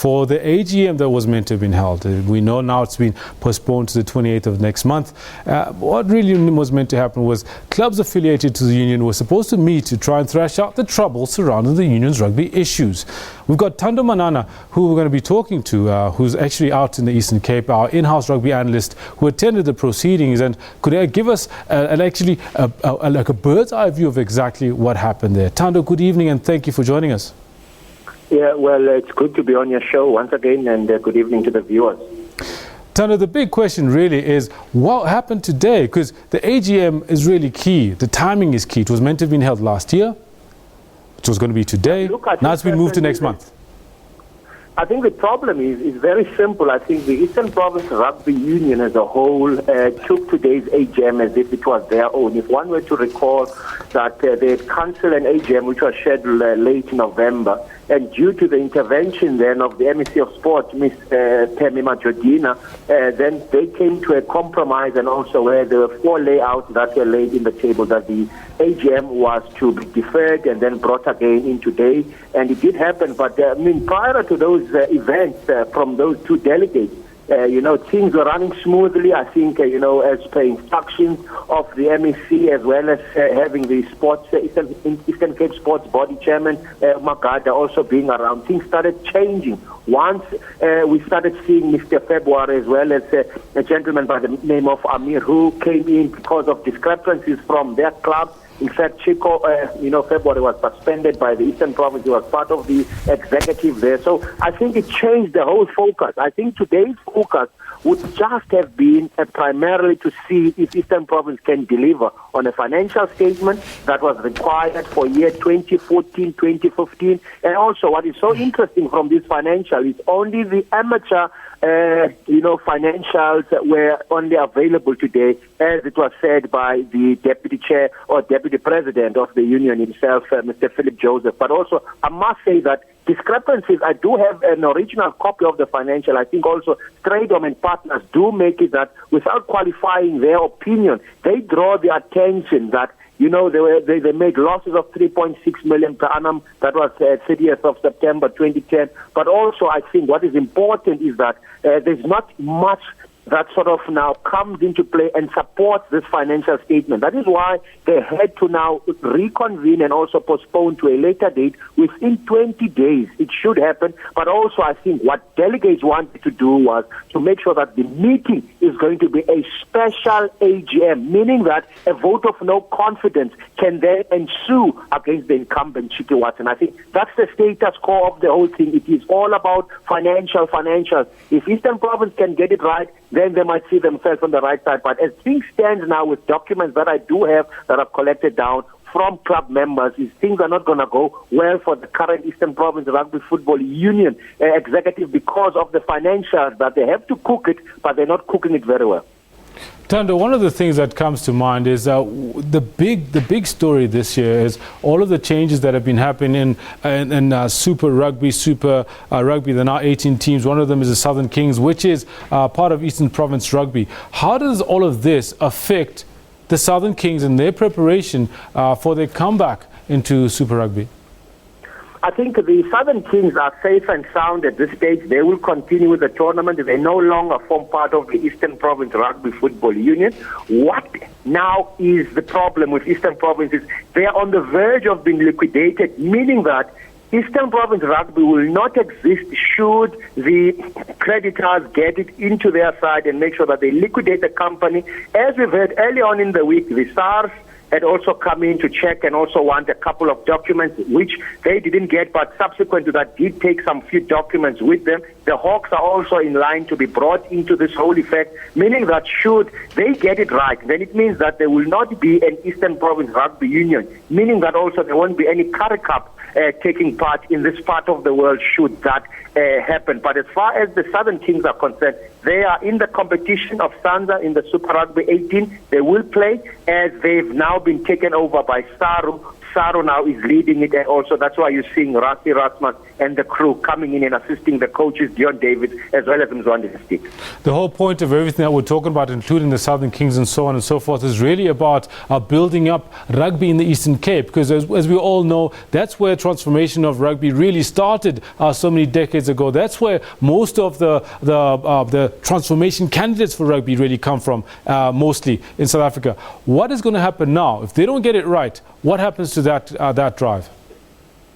for the AGM that was meant to have been held. We know now it's been postponed to the 28th of next month. What really was meant to happen was clubs affiliated to the union were supposed to meet to try and thrash out the trouble surrounding the union's rugby issues. We've got Thando Manana, who we're going to be talking to, who's actually out in the Eastern Cape, our in-house rugby analyst who attended the proceedings and could give us like a bird's eye view of exactly what happened there. Thando, good evening and thank you for joining us. Yeah, well, it's good to be on your show once again, and good evening to the viewers. Thando, the big question really is what happened today, because the AGM is really key. The timing is key. It was meant to have been held last year. It was going to be today. Now it's been moved to next month. I think the problem is very simple. I think the Eastern Province Rugby Union as a whole took today's AGM as if it was their own. If one were to recall that they had cancelled an AGM which was scheduled late November, and due to the intervention then of the MEC of Sport, Ms. Pemi Majodina, then they came to a compromise, and also where there were 4 layouts that were laid in the table that the AGM was to be deferred and then brought again in today, and it did happen. But prior to those events from those 2 delegates, things were running smoothly. I think, as per instructions of the MEC, as well as having the sports Eastern Cape Sports Body Chairman, Magada, also being around, things started changing. Once we started seeing Mr. February, as well as a gentleman by the name of Amir, who came in because of discrepancies from their club. In fact, Chico, February was suspended by the Eastern Province. He was part of the executive there. So I think it changed the whole focus. I think today's focus would just have been primarily to see if Eastern Province can deliver on a financial statement that was required for year 2014, 2015. And also what is so interesting from this financial is only the amateur financials were only available today, as it was said by the deputy chair or deputy president of the union himself, Mr. Philip Joseph. But also, I must say that discrepancies, I do have an original copy of the financial. I think also Stradom and partners do make it that without qualifying their opinion, they draw the attention that they made losses of 3.6 million per annum. That was 30th of September 2010. But also, I think what is important is that there's not much that sort of now comes into play and supports this financial statement. That is why they had to now reconvene and also postpone to a later date. Within 20 days, it should happen. But also, I think what delegates wanted to do was to make sure that the meeting is going to be a special AGM, meaning that a vote of no confidence can then ensue against the incumbent, Chiki Watson. I think that's the status quo of the whole thing. It is all about financial. If Eastern Province can get it right, then they might see themselves on the right side. But as things stand now with documents that I do have that I've collected down from club members, is things are not going to go well for the current Eastern Province Rugby Football Union executive because of the financials that they have to cook it, but they're not cooking it very well. Thando, one of the things that comes to mind is the big story this year is all of the changes that have been happening in Super Rugby. There are now 18 teams. One of them is the Southern Kings, which is part of Eastern Province Rugby. How does all of this affect the Southern Kings and their preparation for their comeback into Super Rugby? I think the Southern Kings are safe and sound at this stage. They will continue with the tournament. They no longer form part of the Eastern Province Rugby Football Union. What now is the problem with Eastern Province is they are on the verge of being liquidated, meaning that Eastern Province Rugby will not exist should the creditors get it into their side and make sure that they liquidate the company. As we've heard early on in the week, the SARS had also come in to check and also want a couple of documents, which they didn't get, but subsequent to that did take some few documents with them. The Hawks are also in line to be brought into this whole effect, meaning that should they get it right, then it means that there will not be an Eastern Province Rugby Union, meaning that also there won't be any Currie Cup taking part in this part of the world should that happen. But as far as the Southern Kings are concerned, they are in the competition of Sanza in the Super Rugby 18. They will play as they've now been taken over by Saru Saro now is leading it, and also that's why you're seeing Rasi Rasmus and the crew coming in and assisting the coaches, Dion David, as well as Mzwande Stick. The whole point of everything that we're talking about, including the Southern Kings and so on and so forth, is really about building up rugby in the Eastern Cape, because as we all know, that's where transformation of rugby really started so many decades ago. That's where most of the transformation candidates for rugby really come from, mostly in South Africa. What is going to happen now? If they don't get it right, what happens to that drive?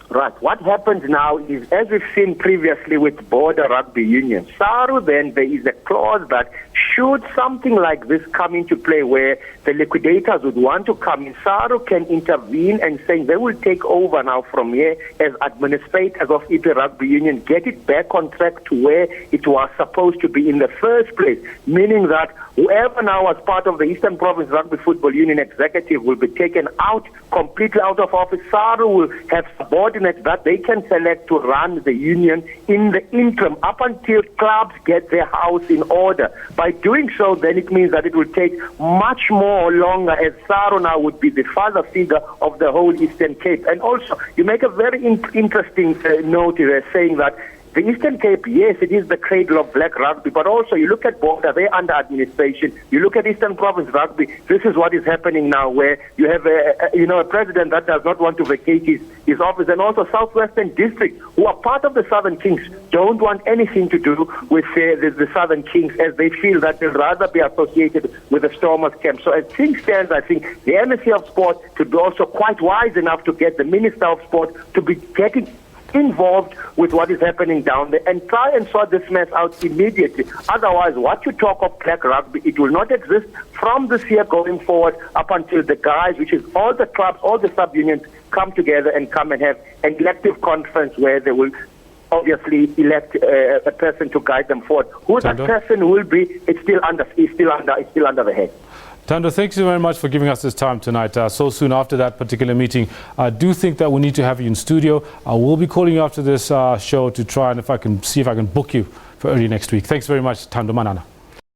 Right. What happens now is, as we've seen previously with border rugby unions, SARU, then there is a clause that should something like this come into play where the liquidators would want to come in, SARU can intervene and say they will take over now from here as administrators of EP Rugby Union, get it back on track to where it was supposed to be in the first place, meaning that whoever now was part of the Eastern Province Rugby Football Union executive will be taken out, completely out of office. SARU will have subordinates that they can select to run the union in the interim up until clubs get their house in order. By doing so, then it means that it will take much more longer, as SARU now would be the father figure of the whole Eastern Cape. And also, you make a very interesting note here, saying that the Eastern Cape, yes, it is the cradle of black rugby, but also you look at border, they're under administration. You look at Eastern Province Rugby, this is what is happening now, where you have a president that does not want to vacate his office, and also Southwestern District, who are part of the Southern Kings, don't want anything to do with the Southern Kings, as they feel that they'd rather be associated with the Stormers camp. So as things stand, I think the MSC of Sport should be also quite wise enough to get the Minister of Sport to be getting involved with what is happening down there and try and sort this mess out immediately. Otherwise, what you talk of black rugby, it will not exist from this year going forward up until the guys, which is all the clubs, all the sub-unions, come together and come and have an elective conference where they will obviously elect a person to guide them forward. Who that person will be, it's still under the head. Thando, thank you very much for giving us this time tonight, so soon after that particular meeting. I do think that we need to have you in studio. I will be calling you after this show to try and see if I can book you for early next week. Thanks very much, Thando Manana.